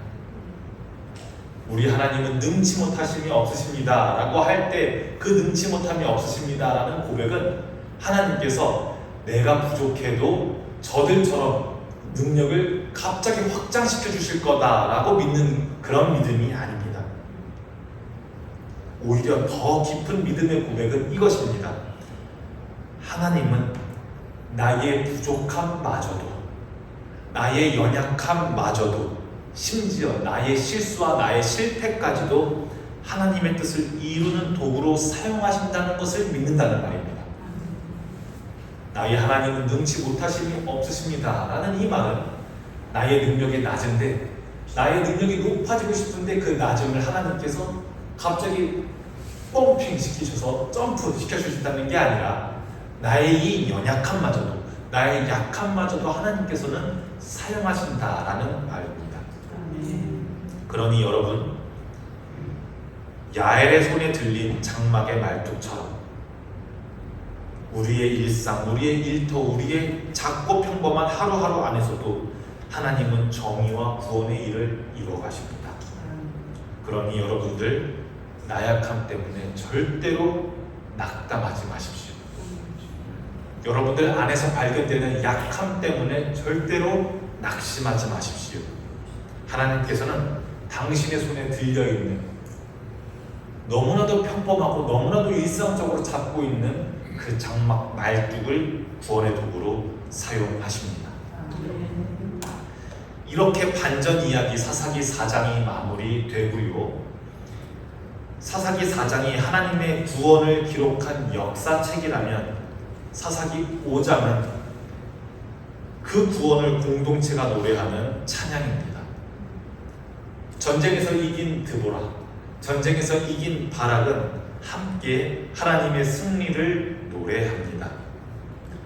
우리 하나님은 능치 못하심이 없으십니다 라고 할 때 그 능치 못함이 없으십니다 라는 고백은 하나님께서 내가 부족해도 저들처럼 능력을 갑자기 확장시켜 주실 거다라고 믿는 그런 믿음이 아닙니다. 오히려 더 깊은 믿음의 고백은 이것입니다. 하나님은 나의 부족함마저도, 나의 연약함마저도, 심지어 나의 실수와 나의 실패까지도 하나님의 뜻을 이루는 도구로 사용하신다는 것을 믿는다는 말입니다. 나의 하나님은 능치 못하심이 없으십니다 라는 이 말은 나의 능력이 낮은데, 나의 능력이 높아지고 싶은데 그 낮음을 하나님께서 갑자기 펌핑 시키셔서 점프 시켜주신다는 게 아니라 나의 이 연약함마저도, 나의 약함마저도 하나님께서는 사용하신다라는 말입니다. 그러니 여러분, 야엘의 손에 들린 장막의 말뚝처럼 우리의 일상, 우리의 일터, 우리의 작고 평범한 하루하루 안에서도 하나님은 정의와 구원의 일을 이루어가십니다. 그러니 여러분들, 나약함 때문에 절대로 낙담하지 마십시오. 여러분들 안에서 발견되는 약함 때문에 절대로 낙심하지 마십시오. 하나님께서는 당신의 손에 들려있는 너무나도 평범하고 너무나도 일상적으로 잡고 있는 그 장막 말뚝을 구원의 도구로 사용하십니다. 이렇게 반전 이야기 사사기 4장이 마무리되고요. 사사기 4장이 하나님의 구원을 기록한 역사책이라면 사사기 5장은 그 구원을 공동체가 노래하는 찬양입니다. 전쟁에서 이긴 드보라, 전쟁에서 이긴 바락은 함께 하나님의 승리를 노래합니다.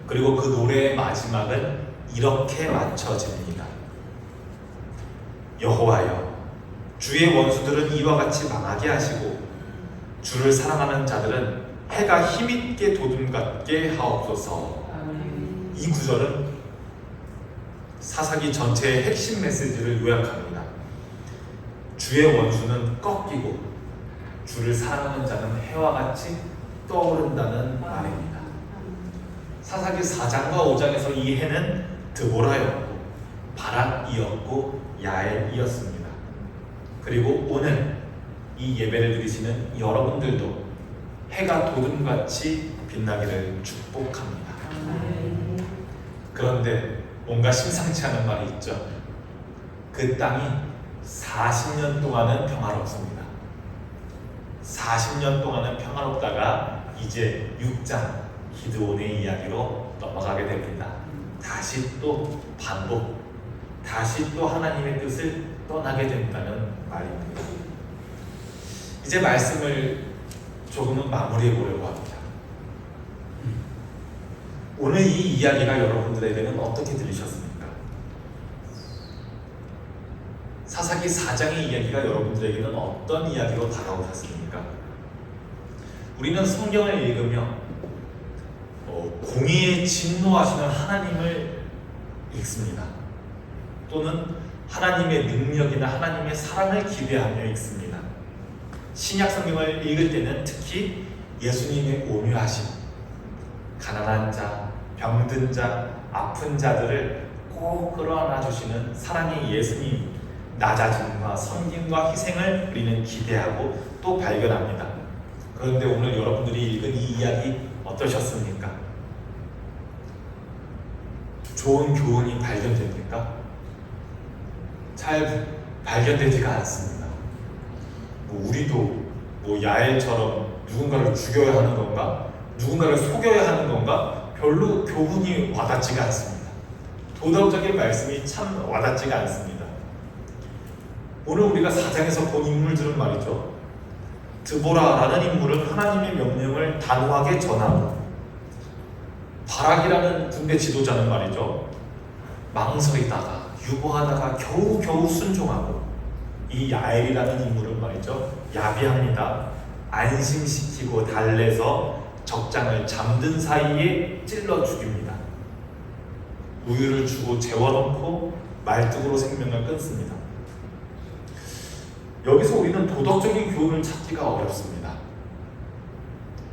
그리고 그 노래의 마지막은 이렇게 맞춰집니다. 여호와여, 주의 원수들은 이와 같이 망하게 하시고 주를 사랑하는 자들은 해가 힘있게 도둠같게 하옵소서. 이 구절은 사사기 전체의 핵심 메시지를 요약합니다. 주의 원수는 꺾이고 주를 사랑하는 자는 해와 같이 떠오른다는 말입니다. 사사기 4장과 5장에서 이 해는 드보라였고 바락이었고 야엘이었습니다. 그리고 오늘 이 예배를 드리시는 여러분들도 해가 도둠같이 빛나기를 축복합니다. 그런데 뭔가 심상치 않은 말이 있죠. 그 땅이 40년 동안은 평화롭습니다. 40년 동안은 평화롭다가 이제 6장 기드온의 이야기로 넘어가게 됩니다. 다시 또 반복, 다시 또 하나님의 뜻을 떠나게 된다는 말입니다. 이제 말씀을 조금은 마무리해 보려고 합니다. 오늘 이 이야기가 여러분들에게는 어떻게 들리셨습니까? 사사기 4장의 이야기가 여러분들에게는 어떤 이야기로 다가오셨습니까? 우리는 성경을 읽으며 공의에 진노하시는 하나님을 읽습니다. 또는 하나님의 능력이나 하나님의 사랑을 기대하며 읽습니다. 신약 성경을 읽을 때는 특히 예수님의 온유하심, 가난한 자, 병든 자, 아픈 자들을 꼭 끌어안아 주시는 사랑의 예수님, 낮아짐과 섬김과 희생을 우리는 기대하고 또 발견합니다. 그런데 오늘 여러분들이 읽은 이 이야기 어떠셨습니까? 좋은 교훈이 발견됩니까? 잘 발견되지가 않습니다. 우리도 야엘처럼 누군가를 죽여야 하는 건가? 누군가를 속여야 하는 건가? 별로 교훈이 와닿지가 않습니다. 도덕적인 말씀이 참 와닿지가 않습니다. 오늘 우리가 4장에서 본 인물들은 말이죠, 드보라라는 인물은 하나님의 명령을 단호하게 전하고, 바락이라는 군대 지도자는 말이죠, 망설이다가 유보하다가 겨우겨우 순종하고, 이 야엘이라는 인물은 말이죠, 야비합니다. 안심시키고 달래서 적장을 잠든 사이에 찔러 죽입니다. 우유를 주고 재워놓고 말뚝으로 생명을 끊습니다. 여기서 우리는 도덕적인 교훈을 찾기가 어렵습니다.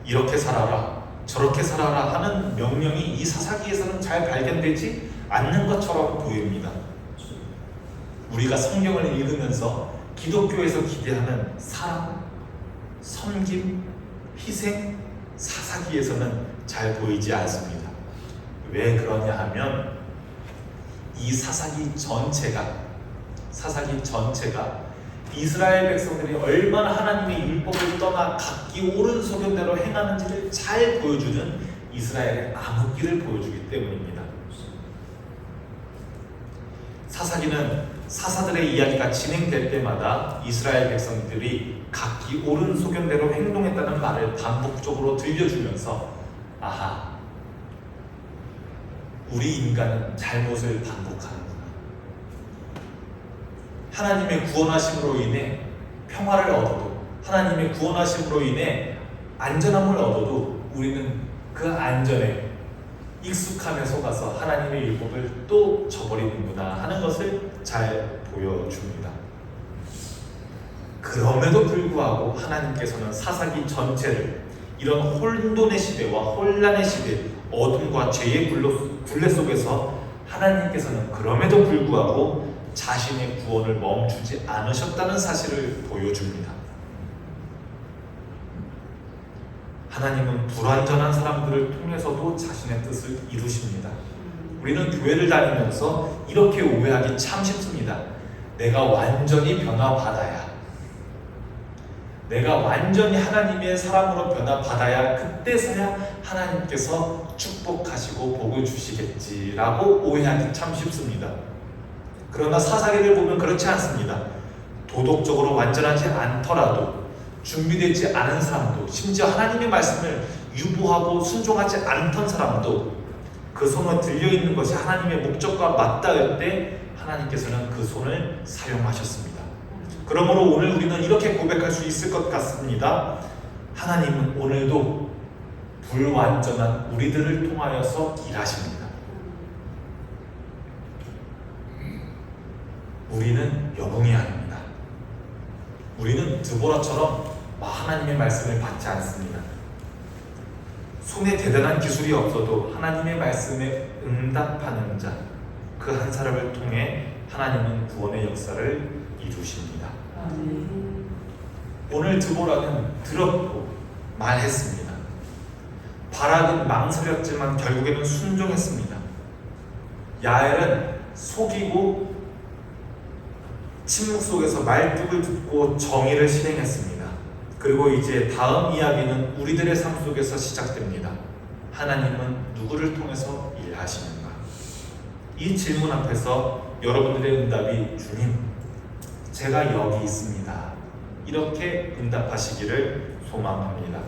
이렇게 살아라, 저렇게 살아라 하는 명령이 이 사사기에서는 잘 발견되지 않는 것처럼 보입니다. 우리가 성경을 읽으면서 기독교에서 기대하는 사랑, 섬김, 희생, 사사기에서는 잘 보이지 않습니다. 왜 그러냐 하면 이 사사기 전체가 이스라엘 백성들이 얼마나 하나님의 율법을 떠나 각기 옳은 소견대로 행하는지를 잘 보여주는 이스라엘의 암흑기를 보여주기 때문입니다. 사사기는 사사들의 이야기가 진행될 때마다 이스라엘 백성들이 각기 옳은 소견대로 행동했다는 말을 반복적으로 들려주면서, 아하, 우리 인간은 잘못을 반복하는구나. 하나님의 구원하심으로 인해 평화를 얻어도, 하나님의 구원하심으로 인해 안전함을 얻어도 우리는 그 안전에 익숙함에 속아서 하나님의 율법을 또 저버리는구나 하는 것을 잘 보여줍니다. 그럼에도 불구하고 하나님께서는 사사기 전체를 이런 혼돈의 시대와 혼란의 시대, 어둠과 죄의 굴레 속에서 하나님께서는 그럼에도 불구하고 자신의 구원을 멈추지 않으셨다는 사실을 보여줍니다. 하나님은 불완전한 사람들을 통해서도 자신의 뜻을 이루십니다. 우리는 교회를 다니면서 이렇게 오해하기 참 쉽습니다. 내가 완전히 변화받아야, 내가 완전히 하나님의 사람으로 변화받아야 그때서야 하나님께서 축복하시고 복을 주시겠지라고 오해하기 참 쉽습니다. 그러나 사사기를 보면 그렇지 않습니다. 도덕적으로 완전하지 않더라도, 준비되지 않은 사람도, 심지어 하나님의 말씀을 유보하고 순종하지 않던 사람도 그 손에 들려있는 것이 하나님의 목적과 맞닿을 때 하나님께서는 그 손을 사용하셨습니다. 그러므로 오늘 우리는 이렇게 고백할 수 있을 것 같습니다. 하나님은 오늘도 불완전한 우리들을 통하여서 일하십니다. 우리는 영웅이 아닙니다. 우리는 드보라처럼 하나님의 말씀을 받지 않습니다. 손에 대단한 기술이 없어도 하나님의 말씀에 응답하는 자, 그 한 사람을 통해 하나님은 구원의 역사를 이루십니다. 오늘 드보라는 들었고 말했습니다. 바락은 망설였지만 결국에는 순종했습니다. 야엘은 속이고 침묵 속에서 말뚝을 듣고 정의를 실행했습니다. 그리고 이제 다음 이야기는 우리들의 삶 속에서 시작됩니다. 하나님은 누구를 통해서 일하시는가? 이 질문 앞에서 여러분들의 응답이 주님, 제가 여기 있습니다. 이렇게 응답하시기를 소망합니다.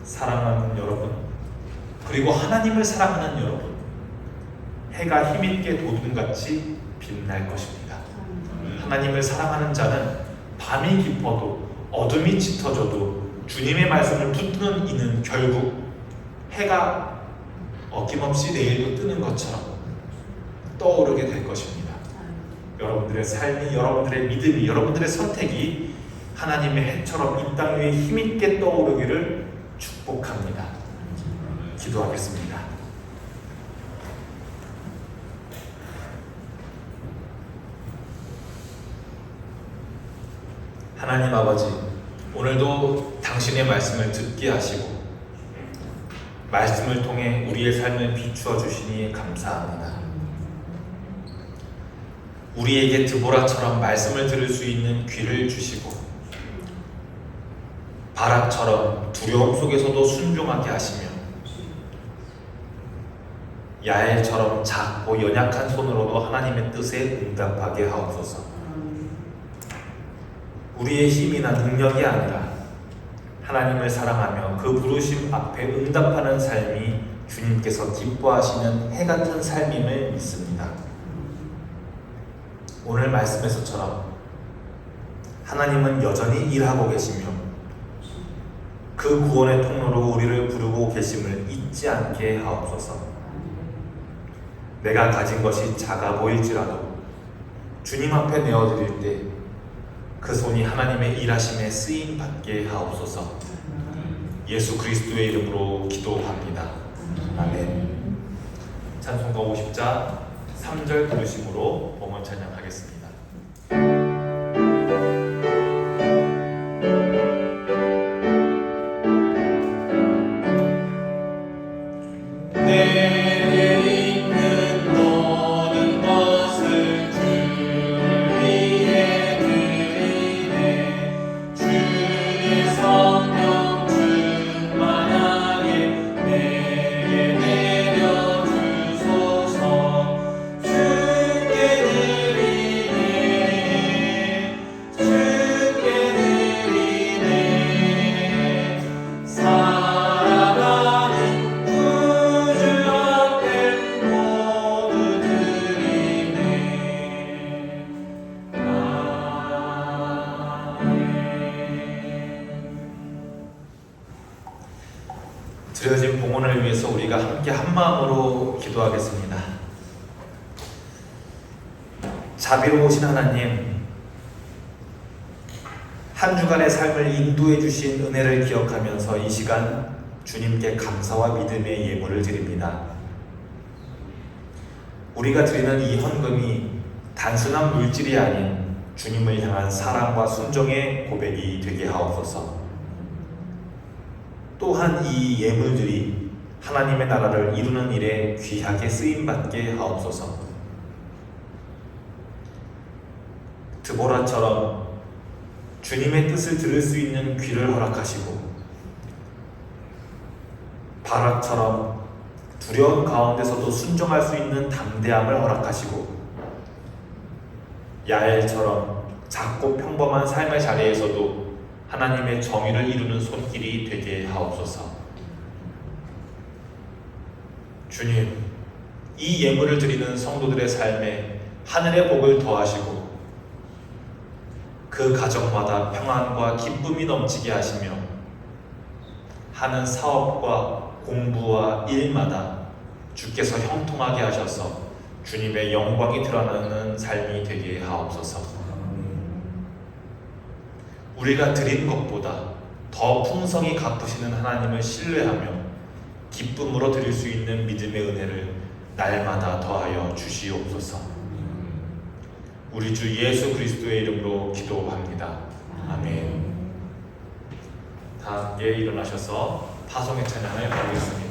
사랑하는 여러분, 그리고 하나님을 사랑하는 여러분, 해가 힘있게 도둠같이 빛날 것입니다. 하나님을 사랑하는 자는 밤이 깊어도 어둠이 짙어져도 주님의 말씀을 붙드는 이는 결국 해가 어김없이 내일도 뜨는 것처럼 떠오르게 될 것입니다. 여러분들의 삶이, 여러분들의 믿음이, 여러분들의 선택이 하나님의 해처럼 이 땅 위에 힘있게 떠오르기를 축복합니다. 기도하겠습니다. 하나님 아버지, 오늘도 당신의 말씀을 듣게 하시고 말씀을 통해 우리의 삶을 비추어 주시니 감사합니다. 우리에게 드보라처럼 말씀을 들을 수 있는 귀를 주시고 바락처럼 두려움 속에서도 순종하게 하시며 야엘처럼 작고 연약한 손으로도 하나님의 뜻에 응답하게 하옵소서. 우리의 힘이나 능력이 아니라 하나님을 사랑하며 그 부르심 앞에 응답하는 삶이 주님께서 기뻐하시는 해 같은 삶임을 믿습니다. 오늘 말씀에서처럼 하나님은 여전히 일하고 계시며 그 구원의 통로로 우리를 부르고 계심을 잊지 않게 하옵소서. 내가 가진 것이 작아 보일지라도 주님 앞에 내어드릴 때 그 손이 하나님의 일하심에 쓰임 받게 하옵소서. 예수 그리스도의 이름으로 기도합니다. 아멘. 찬송가 50자 3절 부르심으로 봉헌 찬양하겠습니다. 드려진 봉헌을 위해서 우리가 함께 한마음으로 기도하겠습니다. 자비로우신 하나님, 한 주간의 삶을 인도해 주신 은혜를 기억하면서 이 시간 주님께 감사와 믿음의 예물을 드립니다. 우리가 드리는 이 헌금이 단순한 물질이 아닌 주님을 향한 사랑과 순종의 고백이 되게 하옵소서. 또한 이 예물들이 하나님의 나라를 이루는 일에 귀하게 쓰임받게 하옵소서. 드보라처럼 주님의 뜻을 들을 수 있는 귀를 허락하시고 바락처럼 두려움 가운데서도 순종할 수 있는 담대함을 허락하시고 야엘처럼 작고 평범한 삶의 자리에서도 하나님의 정의를 이루는 손길이 되게 하옵소서. 주님, 이 예물을 드리는 성도들의 삶에 하늘의 복을 더하시고 그 가정마다 평안과 기쁨이 넘치게 하시며 하는 사업과 공부와 일마다 주께서 형통하게 하셔서 주님의 영광이 드러나는 삶이 되게 하옵소서. 우리가 드린 것보다 더 풍성히 갚으시는 하나님을 신뢰하며 기쁨으로 드릴 수 있는 믿음의 은혜를 날마다 더하여 주시옵소서. 우리 주 예수 그리스도의 이름으로 기도합니다. 아멘. 다 함께 일어나셔서 파송의 찬양을 드리겠습니다.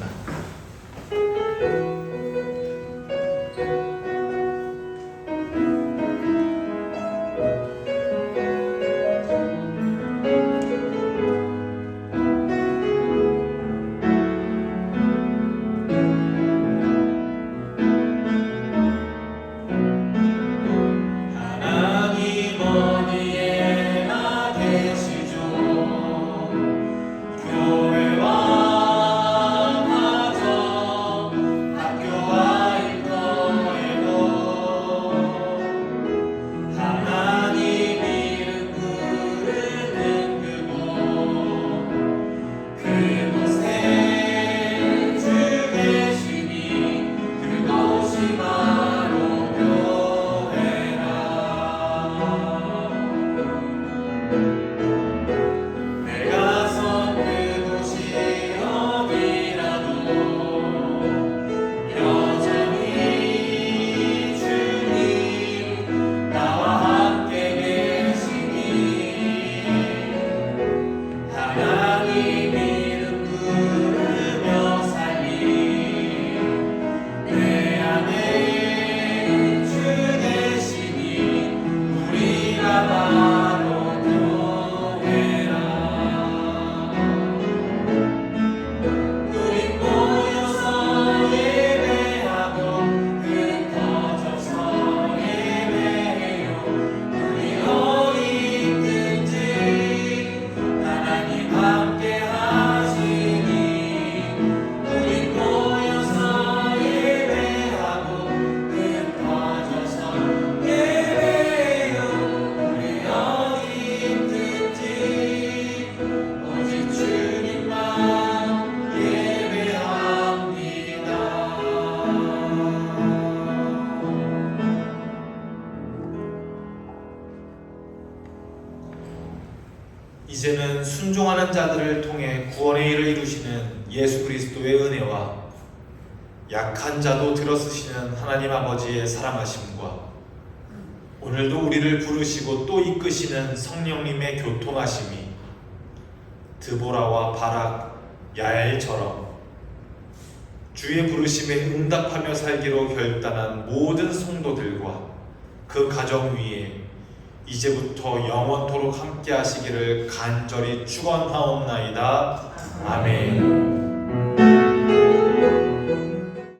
순종하는 자들을 통해 구원의 일을 이루시는 예수 그리스도의 은혜와 약한 자도 들어쓰시는 하나님 아버지의 사랑하심과 오늘도 우리를 부르시고 또 이끄시는 성령님의 교통하심이 드보라와 바락, 야엘처럼 주의 부르심에 응답하며 살기로 결단한 모든 성도들과 그 가정 위에 이제부터 영원토록 함께 하시기를 간절히 축원하옵나이다. 아멘.